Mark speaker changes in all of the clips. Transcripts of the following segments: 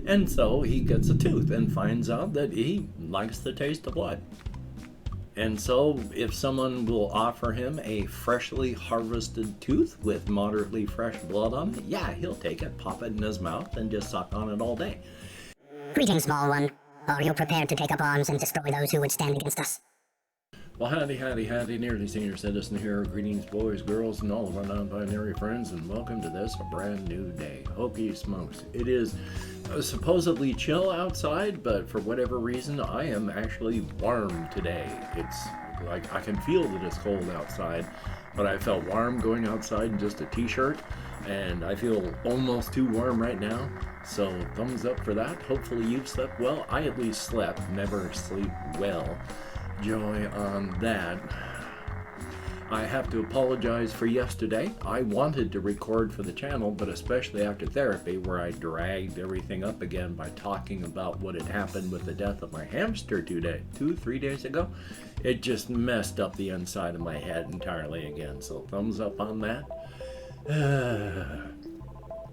Speaker 1: And so he gets a tooth and finds out that he likes the taste of blood. And so if someone will offer him a freshly harvested tooth with moderately fresh blood on it, yeah, he'll take it, pop it in his mouth, and just suck on it all day.
Speaker 2: Greetings, small one. Are you prepared to take up arms and destroy those who would stand against us?
Speaker 1: Well, howdy, nearly senior citizen here. Greetings, boys, girls, and all of our non-binary friends, and welcome to this brand new day. Hokey smokes. It is supposedly chill outside, but for whatever reason, I am actually warm today. It's like I can feel that it's cold outside, but I felt warm going outside in just a t-shirt, and I feel almost too warm right now. So thumbs up for that. Hopefully you've slept well. I at least slept. Never sleep well. Joy on that. I have to apologize for yesterday. I wanted to record for the channel, but especially after therapy, where I dragged everything up again by talking about what had happened with the death of my hamster 3 days ago, it just messed up the inside of my head entirely again. So thumbs up on that.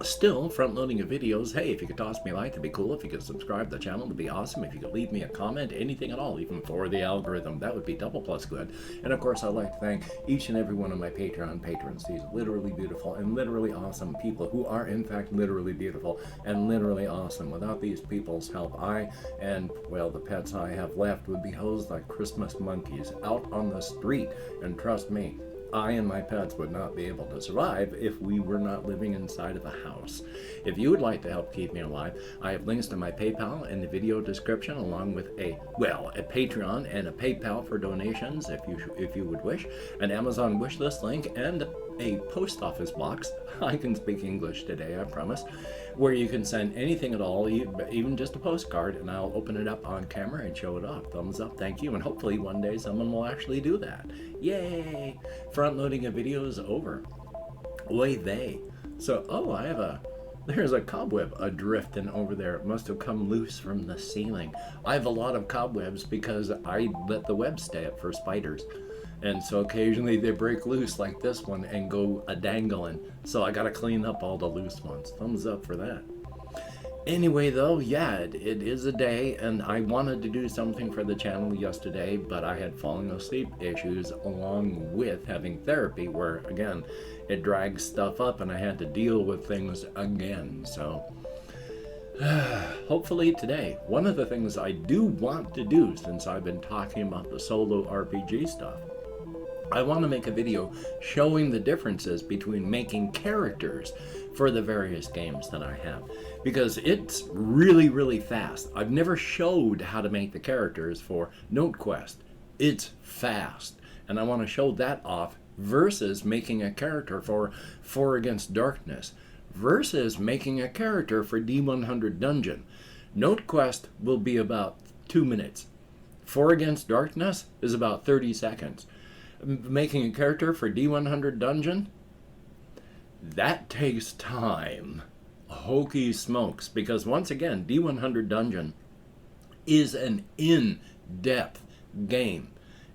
Speaker 1: Still front-loading of videos. Hey, if you could toss me a like, that'd be cool. If you could subscribe to the channel, that'd be awesome. If you could leave me a comment, anything at all, even for the algorithm, that would be double plus good. And of course, I'd like to thank each and every one of my Patreon patrons. These literally beautiful and literally awesome people who are in fact literally beautiful and literally awesome. Without these people's help, I and, well, the pets I have left would be hosed like Christmas monkeys out on the street. And trust me, I and my pets would not be able to survive if we were not living inside of a house. If you would like to help keep me alive, I have links to my PayPal in the video description, along with a Patreon and a PayPal for donations if you would wish, an Amazon wishlist link, and a post office box. I can speak English today, I promise, where you can send anything at all, even just a postcard, and I'll open it up on camera and show it off. Thumbs up, thank you, and hopefully one day someone will actually do that. Yay! Front loading of videos over. Way they. So, there's a cobweb adrifting over there. It must have come loose from the ceiling. I have a lot of cobwebs because I let the web stay up for spiders. And so occasionally they break loose like this one and go a-dangling. So I gotta clean up all the loose ones. Thumbs up for that. Anyway though, yeah, it is a day, and I wanted to do something for the channel yesterday, but I had fallen asleep issues along with having therapy, where again, it drags stuff up and I had to deal with things again. So hopefully today, one of the things I do want to do, since I've been talking about the solo RPG stuff, I want to make a video showing the differences between making characters for the various games that I have, because it's really, really fast. I've never showed how to make the characters for NoteQuest. It's fast, and I want to show that off versus making a character for 4 Against Darkness versus making a character for D100 Dungeon. NoteQuest will be about 2 minutes. 4 Against Darkness is about 30 seconds. Making a character for D100 Dungeon, that takes time. Hokey smokes, because once again, D100 Dungeon is an in-depth game.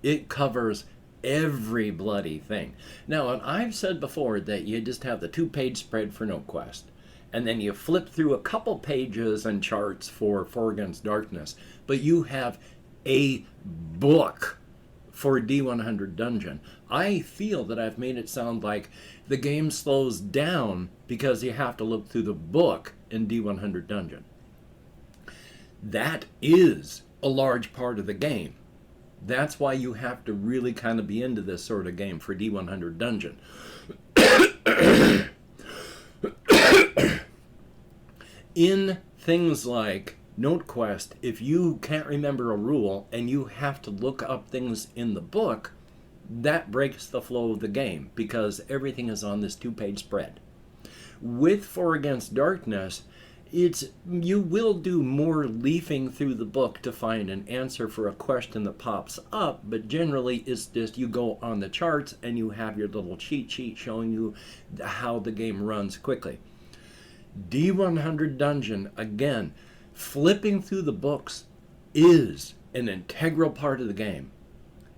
Speaker 1: It covers every bloody thing. Now, and I've said before that you just have the 2-page spread for NoteQuest, and then you flip through a couple pages and charts for 4 Against Darkness, but you have a book for D100 Dungeon. I feel that I've made it sound like the game slows down because you have to look through the book in D100 Dungeon. That is a large part of the game. That's why you have to really kind of be into this sort of game for D100 Dungeon. In things like NoteQuest, if you can't remember a rule and you have to look up things in the book, that breaks the flow of the game because everything is on this 2-page spread. With 4 Against Darkness, you will do more leafing through the book to find an answer for a question that pops up, but generally it's just you go on the charts and you have your little cheat sheet showing you how the game runs quickly. D100 Dungeon, again, flipping through the books is an integral part of the game.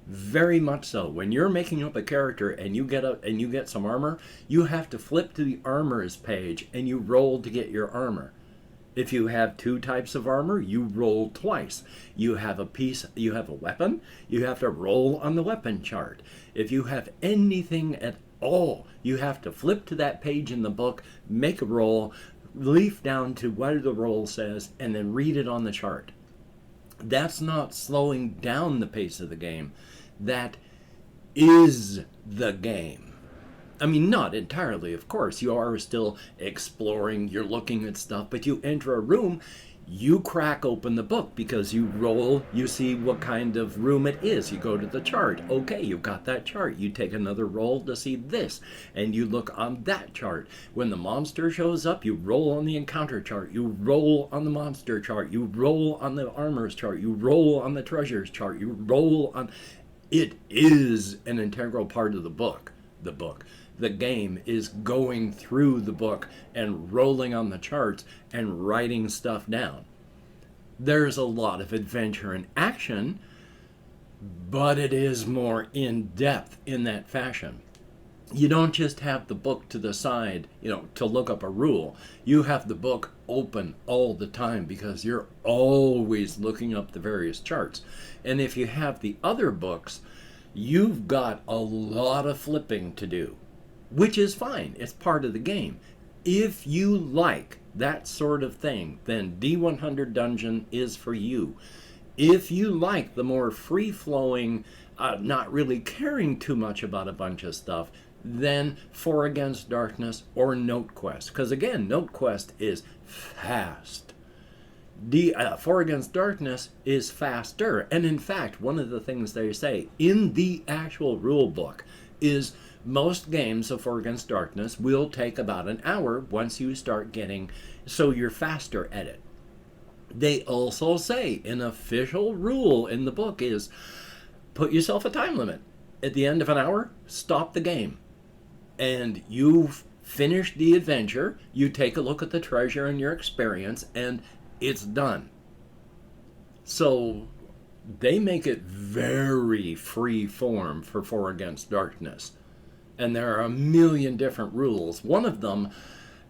Speaker 1: Very much so. When you're making up a character and you get some armor, you have to flip to the armors page and you roll to get your armor. If you have two types of armor, you roll twice. You have a weapon, you have to roll on the weapon chart. If you have anything at all, you have to flip to that page in the book, make a roll, leaf down to what the roll says, and then read it on the chart. That's not slowing down the pace of the game. That is the game. I mean, not entirely, of course. You are still exploring, you're looking at stuff, but you enter a room, you crack open the book because you roll, you see what kind of room it is. You go to the chart. Okay, you've got that chart. You take another roll to see this, and you look on that chart. When the monster shows up, you roll on the encounter chart. You roll on the monster chart. You roll on the armors chart. You roll on the treasures chart. You roll on... It is an integral part of the book. The game is going through the book and rolling on the charts and writing stuff down. There's a lot of adventure and action, but it is more in depth in that fashion. You don't just have the book to the side, to look up a rule. You have the book open all the time because you're always looking up the various charts. And if you have the other books, you've got a lot of flipping to do, which is fine. It's part of the game. If you like that sort of thing, then D100 Dungeon is for you. If you like the more free-flowing, not really caring too much about a bunch of stuff, then For Against Darkness or NoteQuest. Because again, NoteQuest is fast. For Against Darkness is faster. And in fact, one of the things they say in the actual rule book is most games of For Against Darkness will take about an hour once you start getting, so you're faster at it. They also say an official rule in the book is put yourself a time limit. At the end of an hour, stop the game. And you've finished the adventure, you take a look at the treasure and your experience, and it's done. So they make it very free form for Against Darkness. And there are a million different rules. One of them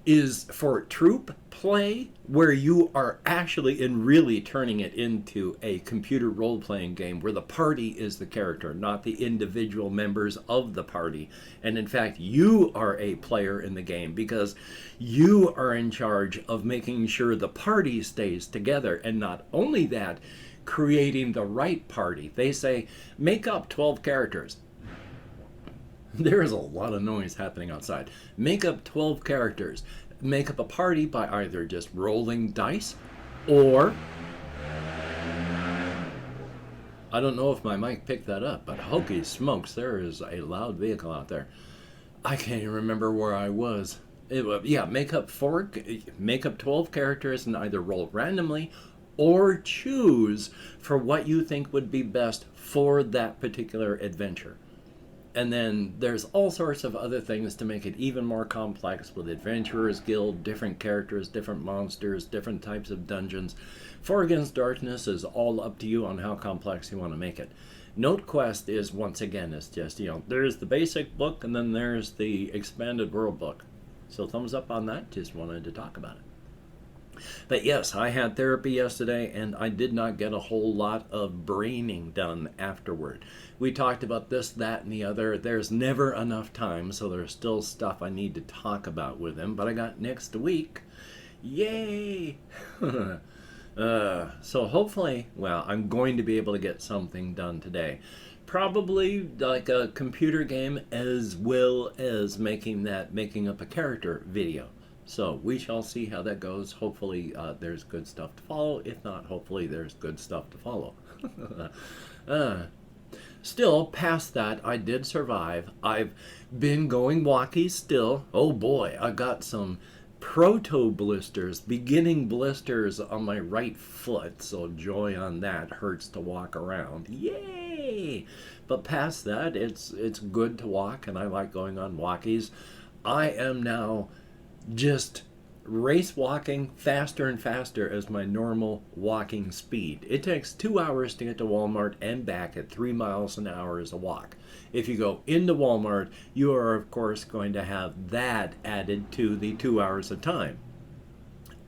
Speaker 1: is for troop play, where you are actually really turning it into a computer role-playing game where the party is the character, not the individual members of the party. And in fact, you are a player in the game because you are in charge of making sure the party stays together. And not only that, creating the right party. They say, make up 12 characters. There is a lot of noise happening outside. Make up 12 characters. Make up a party by either just rolling dice or... I don't know if my mic picked that up, but hokey smokes, there is a loud vehicle out there. I can't even remember where I was. Make up 12 characters and either roll randomly or choose for what you think would be best for that particular adventure. And then there's all sorts of other things to make it even more complex with Adventurers Guild, different characters, different monsters, different types of dungeons. For Against Darkness is all up to you on how complex you want to make it. NoteQuest is, once again, it's just, there's the basic book and then there's the expanded world book. So thumbs up on that, just wanted to talk about it. But yes, I had therapy yesterday, and I did not get a whole lot of braining done afterward. We talked about this, that, and the other. There's never enough time, so there's still stuff I need to talk about with him. But I got next week. Yay! So hopefully, I'm going to be able to get something done today. Probably like a computer game as well as making up a character video. So we shall see how that goes. Hopefully there's good stuff to follow. If not, hopefully there's good stuff to follow. Still, past that, I did survive. I've been going walkies still. Oh boy, I got some proto-blisters, beginning blisters on my right foot. So joy on that. Hurts to walk around. Yay! But past that, it's good to walk, and I like going on walkies. I am now just race walking faster and faster as my normal walking speed. It takes 2 hours to get to Walmart and back at 3 miles an hour as a walk. If you go into Walmart, you are of course going to have that added to the 2 hours of time.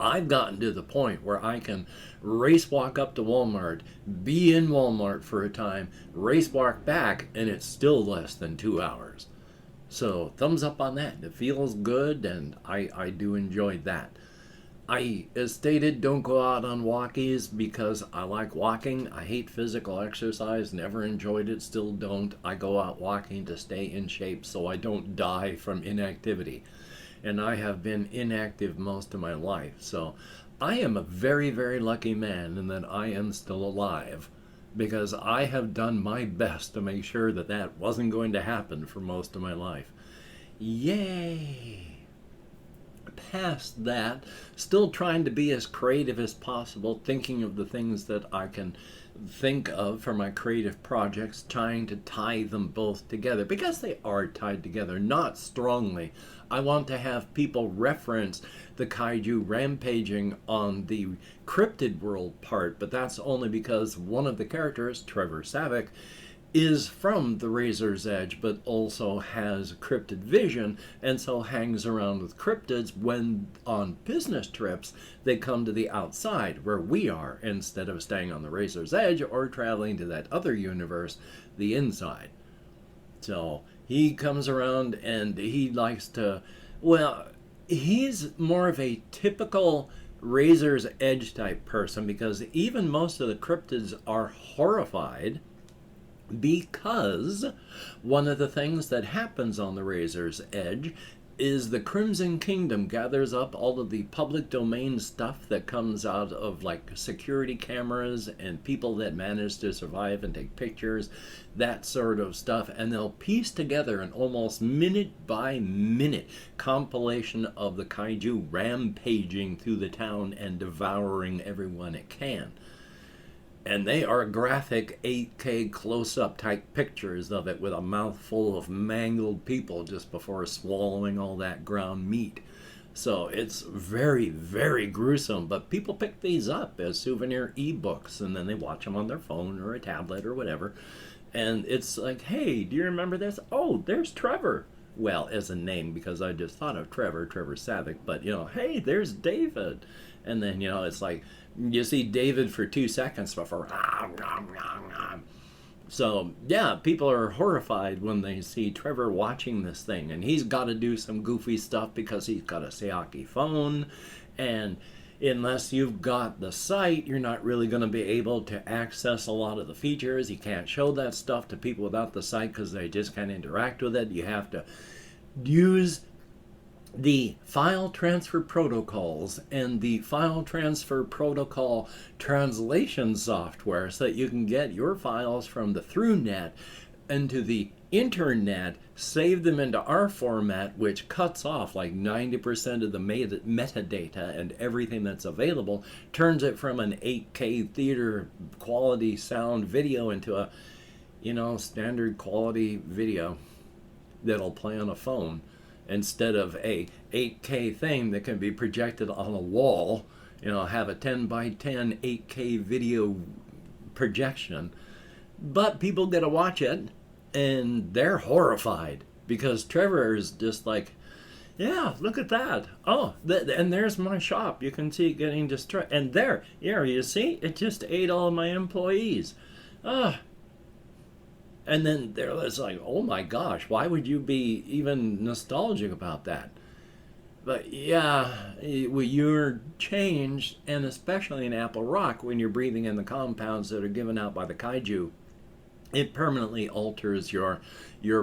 Speaker 1: I've gotten to the point where I can race walk up to Walmart, be in Walmart for a time, race walk back, and it's still less than 2 hours. So thumbs up on that. It feels good, and I do enjoy that. I, as stated, don't go out on walkies because I like walking. I hate physical exercise, never enjoyed it, still don't. I go out walking to stay in shape so I don't die from inactivity. And I have been inactive most of my life. So I am a very, very lucky man in that I am still alive, because I have done my best to make sure that that wasn't going to happen for most of my life. Yay! Past that, still trying to be as creative as possible, thinking of the things that I can think of for my creative projects, trying to tie them both together, because they are tied together, not strongly. I want to have people reference the kaiju rampaging on the Cryptid world part, but that's only because one of the characters, Trevor Savick, is from the Razor's Edge, but also has cryptid vision, and so hangs around with cryptids when on business trips they come to the outside where we are, instead of staying on the Razor's Edge or traveling to that other universe, the inside. So he comes around and he likes to, well, he's more of a typical Razor's Edge type person, because even most of the cryptids are horrified, because one of the things that happens on the Razor's Edge is the Crimson Kingdom gathers up all of the public domain stuff that comes out of like security cameras and people that manage to survive and take pictures, that sort of stuff, and they'll piece together an almost minute by minute compilation of the kaiju rampaging through the town and devouring everyone it can. And they are graphic 8K close-up type pictures of it with a mouthful of mangled people just before swallowing all that ground meat. So it's very, very gruesome, but people pick these up as souvenir ebooks, and then they watch them on their phone or a tablet or whatever. And it's like, hey, do you remember this? Oh, there's Trevor. Well, as a name, because I just thought of Trevor Savick, but, hey, there's David. And then, it's like, you see David for 2 seconds before. So, yeah, people are horrified when they see Trevor watching this thing. And he's got to do some goofy stuff because he's got a Sayaki phone. And unless you've got the site, you're not really going to be able to access a lot of the features. You can't show that stuff to people without the site because they just can't interact with it. You have to use the file transfer protocols and the file transfer protocol translation software so that you can get your files from the ThruNet into the internet, save them into our format, which cuts off like 90% of the metadata and everything that's available, turns it from an 8K theater quality sound video into a, standard quality video that'll play on a phone, instead of a 8K thing that can be projected on a wall, have a 10 by 10 8K video projection. But people get to watch it, and they're horrified, because Trevor is just like, yeah, look at that. Oh, and there's my shop. You can see it getting destroyed. And there, you see, it just ate all of my employees. And then they're just like, oh my gosh, why would you be even nostalgic about that? But yeah, you're changed, and especially in Apple Rock, when you're breathing in the compounds that are given out by the kaiju, it permanently alters your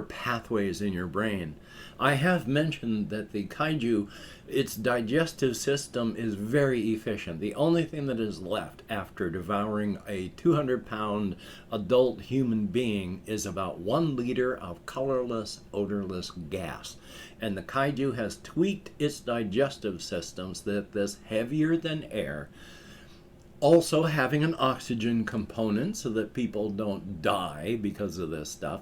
Speaker 1: pathways in your brain. I have mentioned that the kaiju, its digestive system is very efficient. The only thing that is left after devouring a 200-pound adult human being is about 1 liter of colorless, odorless gas. And the kaiju has tweaked its digestive system so that this heavier than air, also having an oxygen component so that people don't die because of this stuff.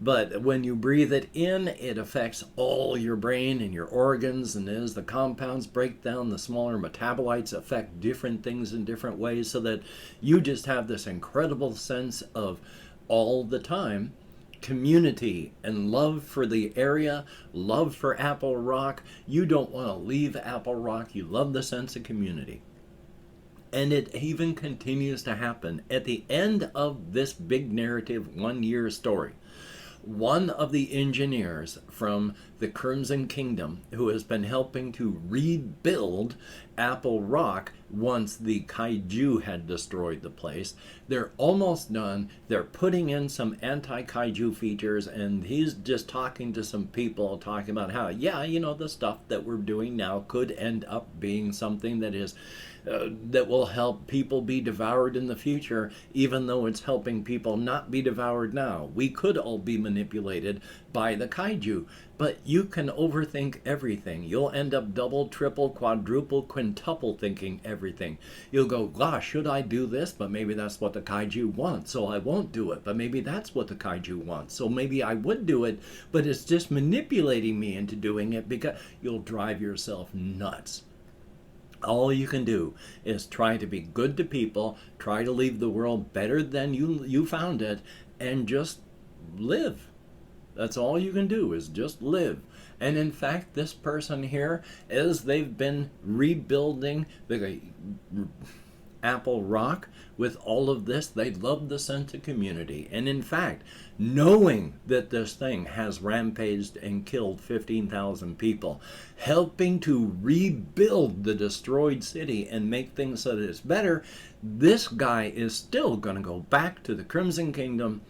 Speaker 1: But when you breathe it in, it affects all your brain and your organs, and as the compounds break down, the smaller metabolites affect different things in different ways, so that you just have this incredible sense of all the time community and love for the area, love for Apple Rock. You don't want to leave Apple Rock. You love the sense of community. And it even continues to happen. At the end of this big narrative 1 year story, one of the engineers from the Crimson Kingdom, who has been helping to rebuild Apple Rock once the kaiju had destroyed the place, they're almost done. They're putting in some anti-kaiju features, and he's just talking to some people, talking about how, yeah, you know, the stuff that we're doing now could end up being something that is that will help people be devoured in the future, even though it's helping people not be devoured now. We could all be manipulated by the kaiju, but you can overthink everything. You'll end up double, triple, quadruple, quintuple thinking everything. You'll go, gosh, should I do this? But maybe that's what the kaiju wants, so I won't do it. But maybe that's what the kaiju wants, so maybe I would do it, but it's just manipulating me into doing it, because you'll drive yourself nuts. All you can do is try to be good to people, try to leave the world better than you found it, and just live. That's all you can do, is just live. And in fact, this person here, as they've been rebuilding the Apple Rock with all of this, they love the sense of community. And in fact, knowing that this thing has rampaged and killed 15,000 people, helping to rebuild the destroyed city and make things so that it's better, this guy is still going to go back to the Crimson Kingdom,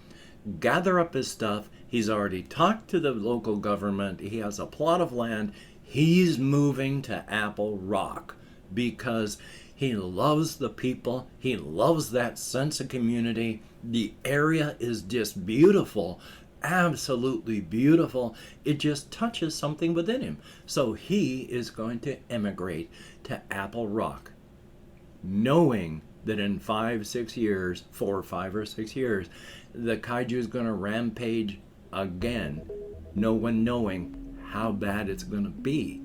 Speaker 1: gather up his stuff. He's already talked to the local government. He has a plot of land. He's moving to Apple Rock because he loves the people. He loves that sense of community. The area is just beautiful, absolutely beautiful. It just touches something within him. So he is going to emigrate to Apple Rock, knowing that in 5 or 6 years, the kaiju is going to rampage again. No one knowing how bad it's going to be.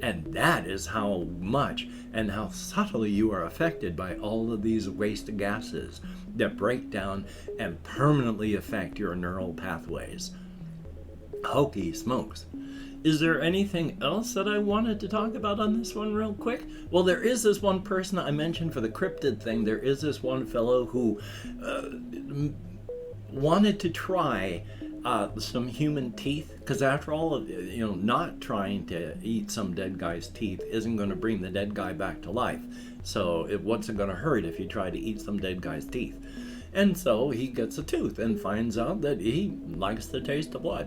Speaker 1: And that is how much and how subtly you are affected by all of these waste gases that break down and permanently affect your neural pathways. Hokey smokes. Is there anything else that I wanted to talk about on this one real quick? Well, there is this one person I mentioned for the cryptid thing. There is this one fellow who wanted to try some human teeth, because after all, you know, not trying to eat some dead guy's teeth isn't going to bring the dead guy back to life. So what's it going to hurt if you try to eat some dead guy's teeth? And so he gets a tooth and finds out that he likes the taste of blood.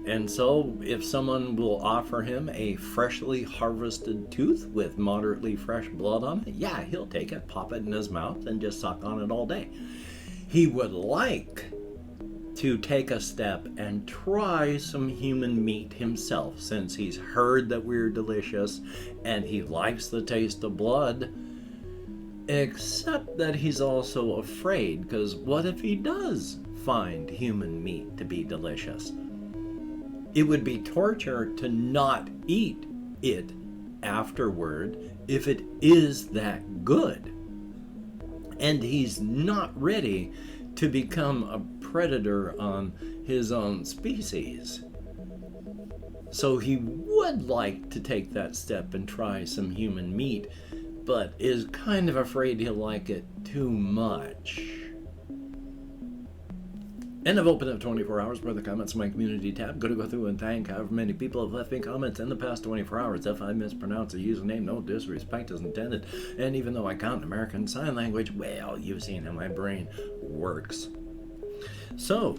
Speaker 1: And so if someone will offer him a freshly harvested tooth with moderately fresh blood on it, yeah, he'll take it, pop it in his mouth, and just suck on it all day. He would like to take a step and try some human meat himself, since he's heard that we're delicious and he likes the taste of blood, except that he's also afraid, because what if he does find human meat to be delicious? It would be torture to not eat it afterward if it is that good. And he's not ready to become a predator on his own species. So he would like to take that step and try some human meat, but is kind of afraid he'll like it too much. And I've opened up 24 hours worth of comments in my community tab. Going to go through and thank however many people have left me comments in the past 24 hours. If I mispronounce a username, no disrespect is intended. And even though I count American Sign Language, well, you've seen how my brain works. So,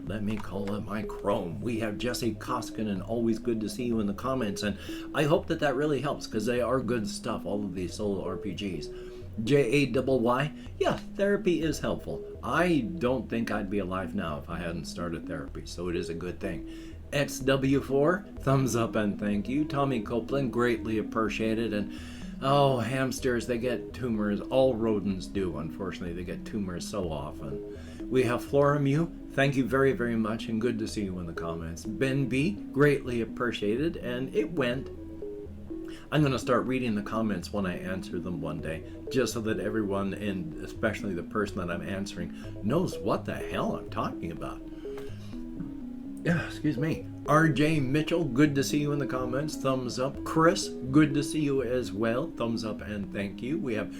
Speaker 1: let me call up my Chrome. We have Jesse Koskinen. Always good to see you in the comments. And I hope that that really helps, because they are good stuff, all of these solo RPGs. Jayy, yeah, therapy is helpful. I don't think I'd be alive now if I hadn't started therapy, so it is a good thing. XW4, thumbs up and thank you. Tommy Copeland, greatly appreciated. And oh, hamsters, they get tumors. All rodents do, unfortunately. They get tumors so often. We have Floramu, thank you very, very much, and good to see you in the comments. Ben B, greatly appreciated, and it went. I'm going to start reading the comments when I answer them one day, just so that everyone, and especially the person that I'm answering, knows what the hell I'm talking about. Yeah, excuse me. RJ Mitchell, good to see you in the comments. Thumbs up. Chris, good to see you as well. Thumbs up and thank you. We have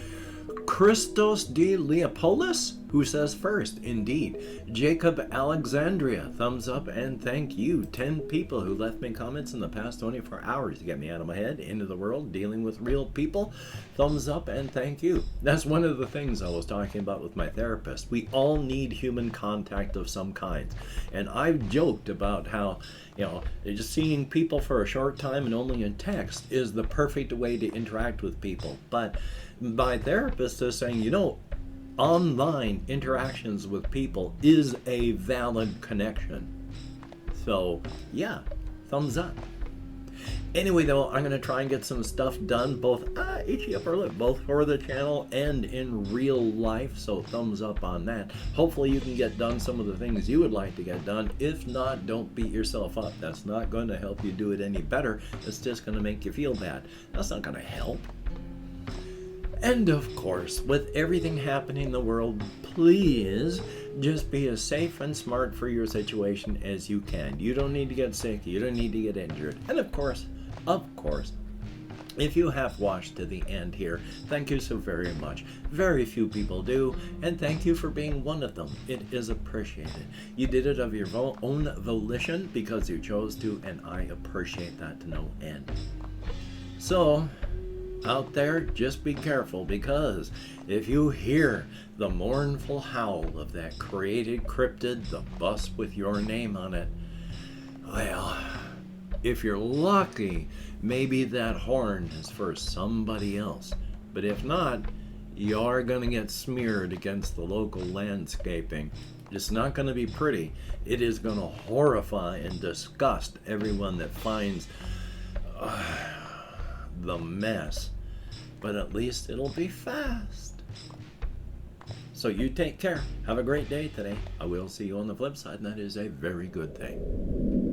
Speaker 1: Christos de Leopolis, who says first, indeed. Jacob Alexandria, thumbs up and thank you. 10 people who left me comments in the past 24 hours to get me out of my head, into the world, dealing with real people. Thumbs up and thank you. That's one of the things I was talking about with my therapist. We all need human contact of some kind. And I've joked about how, just seeing people for a short time and only in text is the perfect way to interact with people. But my therapist is saying, online interactions with people is a valid connection. So, yeah, thumbs up. Anyway, though, I'm going to try and get some stuff done, both itchy upper lip, both for the channel and in real life, so thumbs up on that. Hopefully you can get done some of the things you would like to get done. If not, don't beat yourself up. That's not going to help you do it any better. It's just going to make you feel bad. That's not going to help. And of course, with everything happening in the world, please just be as safe and smart for your situation as you can. You don't need to get sick. You don't need to get injured. And of course, if you have watched to the end here, thank you so very much. Very few people do, and thank you for being one of them. It is appreciated. You did it of your own volition because you chose to, and I appreciate that to no end. So, out there, just be careful, because if you hear the mournful howl of that created cryptid, the bus with your name on it, well, if you're lucky, maybe that horn is for somebody else. But if not, you're gonna get smeared against the local landscaping. It's not gonna be pretty. It is gonna horrify and disgust everyone that finds the mess. But at least it'll be fast. So you take care. Have a great day today. I will see you on the flip side, and that is a very good thing.